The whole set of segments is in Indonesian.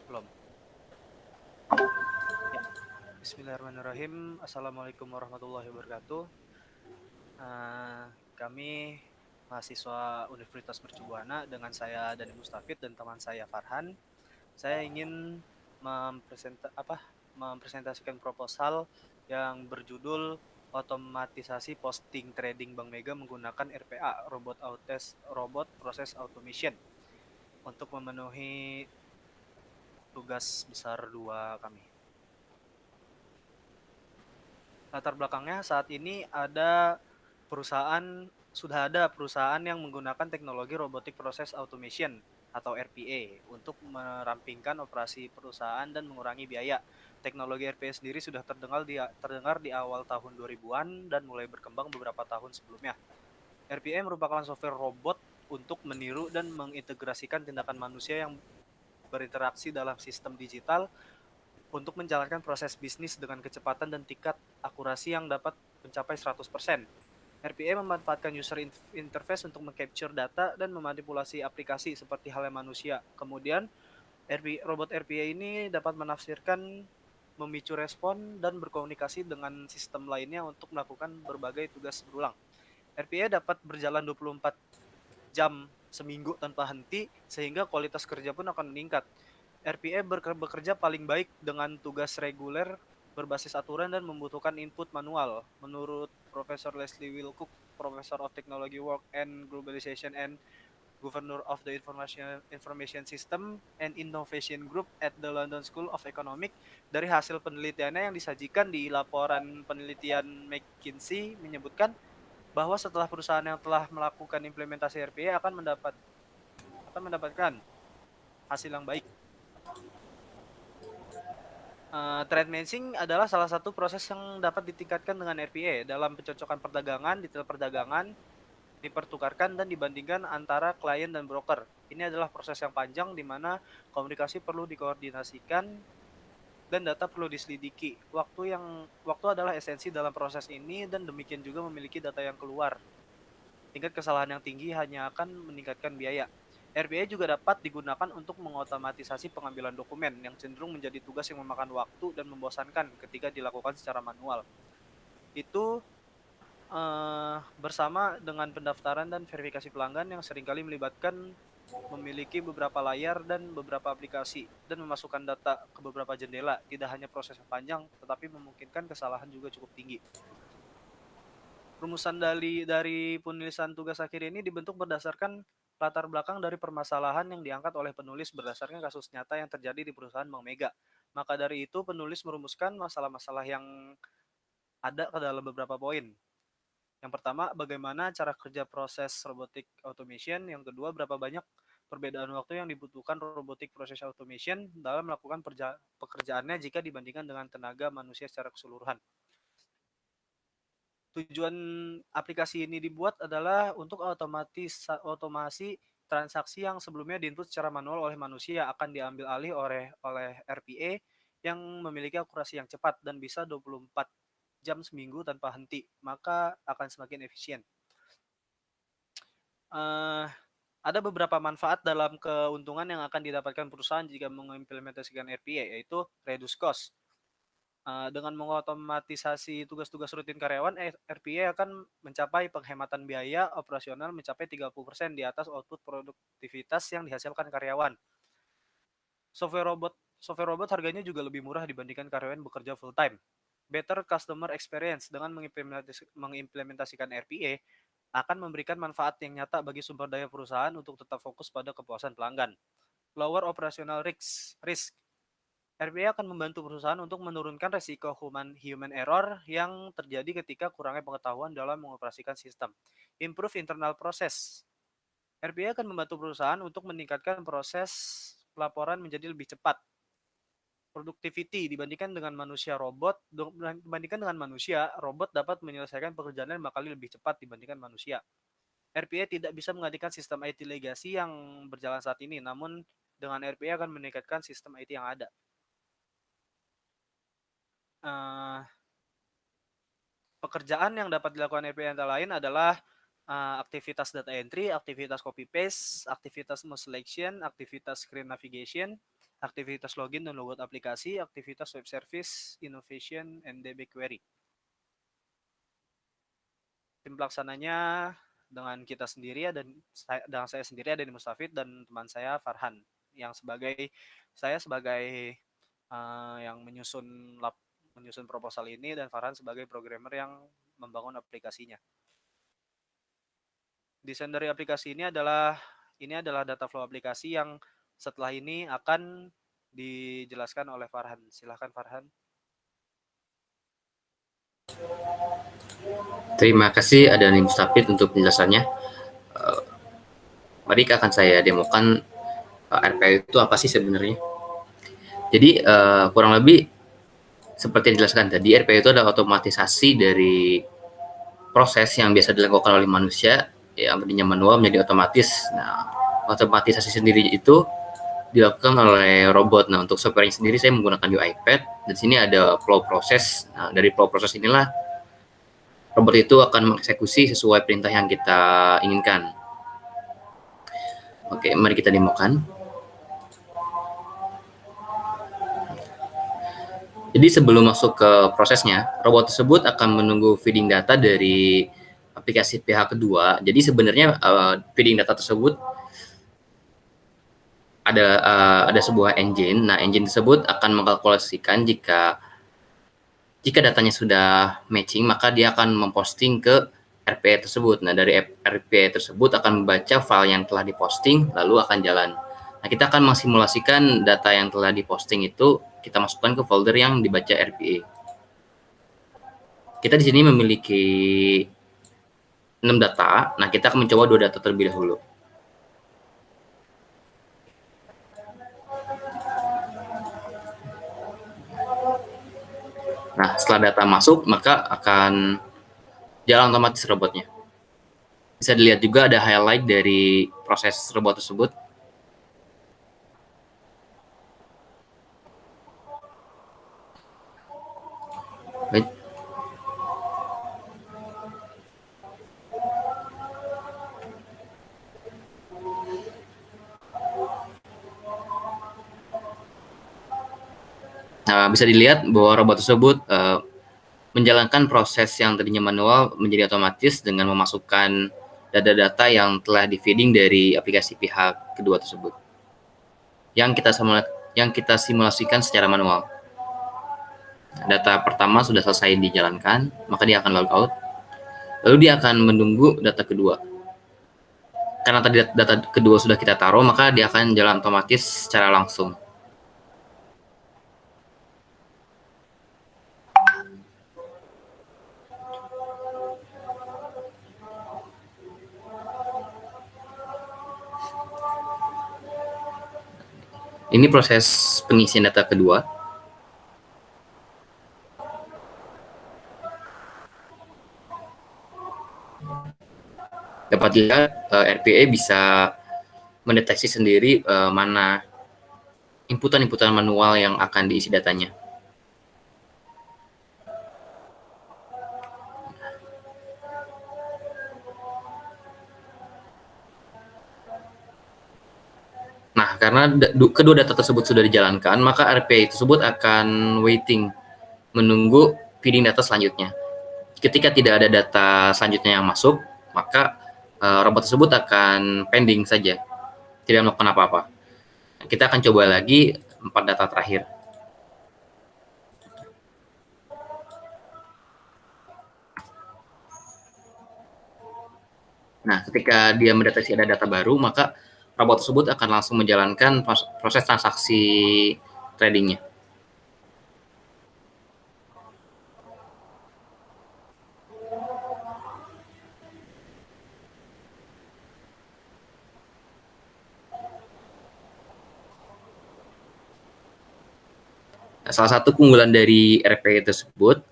Belum. Ya. Bismillahirrahmanirrahim. Assalamualaikum warahmatullahi wabarakatuh. Eh, Kami mahasiswa Universitas Mercu Buana dengan saya Dani Mustafid dan teman saya Farhan. Saya ingin mempresentasikan proposal yang berjudul otomatisasi posting trading Bank Mega menggunakan RPA, robot process automation, untuk memenuhi tugas besar 2 kami. Latar belakangnya saat ini sudah ada perusahaan yang menggunakan teknologi Robotic Process Automation atau RPA untuk merampingkan operasi perusahaan dan mengurangi biaya. Teknologi RPA sendiri sudah terdengar di awal tahun 2000-an dan mulai berkembang beberapa tahun sebelumnya. RPA merupakan software robot untuk meniru dan mengintegrasikan tindakan manusia yang berinteraksi dalam sistem digital untuk menjalankan proses bisnis dengan kecepatan dan tingkat akurasi yang dapat mencapai 100%. RPA memanfaatkan user interface untuk mengcapture data dan memanipulasi aplikasi seperti halnya manusia. Kemudian, robot RPA ini dapat menafsirkan, memicu respon, dan berkomunikasi dengan sistem lainnya untuk melakukan berbagai tugas berulang. RPA dapat berjalan 24 jam seminggu tanpa henti, sehingga kualitas kerja pun akan meningkat. RPA bekerja paling baik dengan tugas reguler berbasis aturan dan membutuhkan input manual. Menurut Profesor Leslie Wilcock, Professor of Technology Work and Globalization and Governor of the Information System and Innovation Group at the London School of Economics, dari hasil penelitiannya yang disajikan di laporan penelitian McKinsey menyebutkan bahwa setelah perusahaan yang telah melakukan implementasi RPA akan mendapatkan hasil yang baik. Trade matching adalah salah satu proses yang dapat ditingkatkan dengan RPA. Dalam pencocokan perdagangan, detail perdagangan dipertukarkan dan dibandingkan antara klien dan broker. Ini adalah proses yang panjang di mana komunikasi perlu dikoordinasikan dan data perlu diselidiki. Waktu adalah esensi dalam proses ini, dan demikian juga memiliki data yang keluar. Tingkat kesalahan yang tinggi hanya akan meningkatkan biaya. RPA juga dapat digunakan untuk mengotomatisasi pengambilan dokumen yang cenderung menjadi tugas yang memakan waktu dan membosankan ketika dilakukan secara manual. Itu bersama dengan pendaftaran dan verifikasi pelanggan yang seringkali melibatkan memiliki beberapa layar dan beberapa aplikasi dan memasukkan data ke beberapa jendela. Tidak hanya proses yang panjang, tetapi memungkinkan kesalahan juga cukup tinggi. Rumusan dari penulisan tugas akhir ini dibentuk berdasarkan latar belakang dari permasalahan yang diangkat oleh penulis berdasarkan kasus nyata yang terjadi di perusahaan Bank Mega. Maka dari itu, penulis merumuskan masalah-masalah yang ada ke dalam beberapa poin. Yang pertama, bagaimana cara kerja proses robotic automation. Yang kedua, berapa banyak perbedaan waktu yang dibutuhkan robotic process automation dalam melakukan pekerjaannya jika dibandingkan dengan tenaga manusia secara keseluruhan. Tujuan aplikasi ini dibuat adalah untuk otomasi transaksi yang sebelumnya diinput secara manual oleh manusia akan diambil alih oleh RPA yang memiliki akurasi yang cepat dan bisa 24 jam seminggu tanpa henti, maka akan semakin efisien. Ada beberapa manfaat dalam keuntungan yang akan didapatkan perusahaan jika mengimplementasikan RPA, yaitu reduce cost. Dengan mengotomatisasi tugas-tugas rutin karyawan, RPA akan mencapai penghematan biaya operasional mencapai 30% di atas output produktivitas yang dihasilkan karyawan. Software robot harganya juga lebih murah dibandingkan karyawan bekerja full time. Better customer experience. Dengan mengimplementasikan RPA akan memberikan manfaat yang nyata bagi sumber daya perusahaan untuk tetap fokus pada kepuasan pelanggan. Lower operational risk. RPA akan membantu perusahaan untuk menurunkan resiko human error yang terjadi ketika kurangnya pengetahuan dalam mengoperasikan sistem. Improve internal process. RPA akan membantu perusahaan untuk meningkatkan proses pelaporan menjadi lebih cepat. Productivity. Dibandingkan dengan manusia, robot dapat menyelesaikan pekerjaan 5 kali lebih cepat dibandingkan manusia. RPA tidak bisa menggantikan sistem IT legacy yang berjalan saat ini, namun dengan RPA akan meningkatkan sistem IT yang ada. Pekerjaan yang dapat dilakukan RPA antara lain adalah aktivitas data entry, aktivitas copy paste, aktivitas mouse selection, aktivitas screen navigation, aktivitas login dan logout aplikasi, aktivitas web service, innovation, and DB query. Tim pelaksananya dengan kita sendiri dengan saya sendiri ada di Mustafid dan teman saya Farhan yang sebagai yang menyusun proposal ini dan Farhan sebagai programmer yang membangun aplikasinya. Desain dari aplikasi ini adalah data flow aplikasi yang setelah ini akan dijelaskan oleh Farhan. Silahkan Farhan. Terima kasih Adani Mustafid untuk penjelasannya. Mari akan saya demokan RPA itu apa sih sebenarnya. Jadi kurang lebih seperti yang dijelaskan tadi, RPA itu adalah otomatisasi dari proses yang biasa dilakukan oleh manusia yang tadinya manual menjadi otomatis. Nah, otomatisasi sendiri itu dilakukan oleh robot. Nah, untuk software sendiri saya menggunakan UiPath. Dan sini ada flow proses. Nah, dari flow proses inilah robot itu akan mengeksekusi sesuai perintah yang kita inginkan. Oke, mari kita demokan. Jadi sebelum masuk ke prosesnya, robot tersebut akan menunggu feeding data dari aplikasi pihak kedua. Jadi sebenarnya feeding data tersebut ada sebuah engine. Nah, engine tersebut akan mengkalkulasikan jika datanya sudah matching, maka dia akan memposting ke RPA tersebut. Nah, dari RPA tersebut akan membaca file yang telah diposting, lalu akan jalan. Nah, kita akan mensimulasikan data yang telah diposting itu, kita masukkan ke folder yang dibaca RPA. Kita di sini memiliki 6 data. Nah, kita akan mencoba 2 data terlebih dahulu. Nah, setelah data masuk, maka akan jalan otomatis robotnya. Bisa dilihat juga ada highlight dari proses robot tersebut. Baik. Nah, bisa dilihat bahwa robot tersebut menjalankan proses yang tadinya manual menjadi otomatis dengan memasukkan data-data yang telah di-feeding dari aplikasi pihak kedua tersebut. Yang kita simulasikan secara manual. Data pertama sudah selesai dijalankan, maka dia akan log out. Lalu dia akan menunggu data kedua. Karena tadi data kedua sudah kita taruh, maka dia akan jalan otomatis secara langsung. Ini proses pengisian data kedua. Dapat dilihat RPA bisa mendeteksi sendiri mana inputan-inputan manual yang akan diisi datanya. Nah, karena kedua data tersebut sudah dijalankan, maka RPA tersebut akan waiting, menunggu feeding data selanjutnya. Ketika tidak ada data selanjutnya yang masuk, maka robot tersebut akan pending saja, tidak melakukan apa-apa. Kita akan coba lagi 4 data terakhir. Nah, ketika dia mendeteksi ada data baru, maka robot tersebut akan langsung menjalankan proses transaksi tradingnya. Salah satu keunggulan dari RPA tersebut,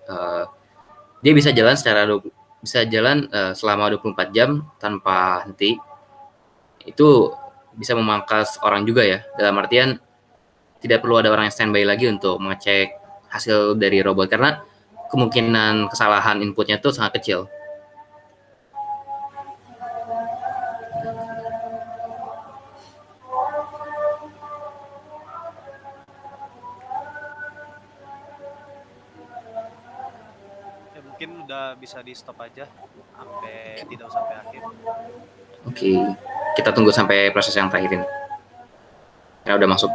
dia bisa jalan selama 24 jam tanpa henti. Itu bisa memangkas orang juga ya, dalam artian tidak perlu ada orang yang standby lagi untuk mengecek hasil dari robot karena kemungkinan kesalahan inputnya itu sangat kecil. Mungkin udah bisa di stop aja, tidak usah sampai akhir. Oke, kita tunggu sampai proses yang terakhir ini. Ya udah masuk.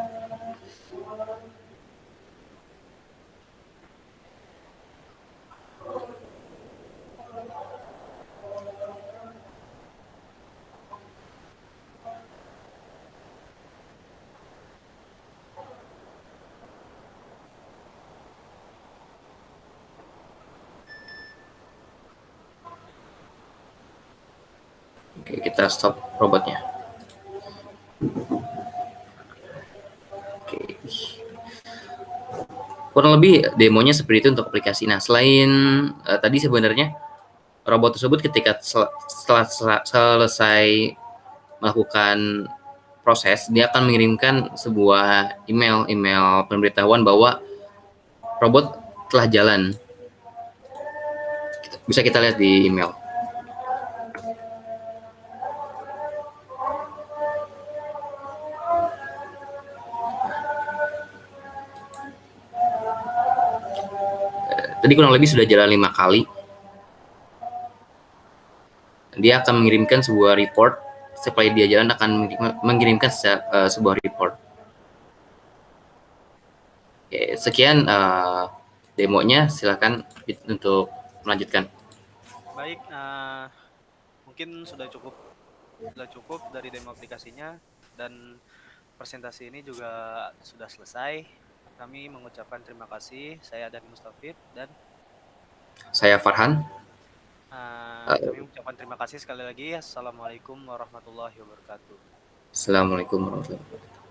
Oke, kita stop robotnya. Oke. Kurang lebih demonya seperti itu untuk aplikasi. Nah, selain tadi sebenarnya robot tersebut ketika setelah selesai melakukan proses, dia akan mengirimkan sebuah email pemberitahuan bahwa robot telah jalan. Bisa kita lihat di email. Tadi kurang lebih sudah jalan 5 kali. Dia akan mengirimkan sebuah report. Setelah dia jalan akan mengirimkan sebuah report. Oke, sekian demonya. Silakan untuk melanjutkan. Baik, mungkin sudah cukup dari demo aplikasinya, dan presentasi ini juga sudah selesai. Kami mengucapkan terima kasih. Saya Dani Mustafid, dan Saya Farhan. kami mengucapkan terima kasih sekali lagi. Assalamualaikum warahmatullahi wabarakatuh. Assalamualaikum warahmatullahi wabarakatuh.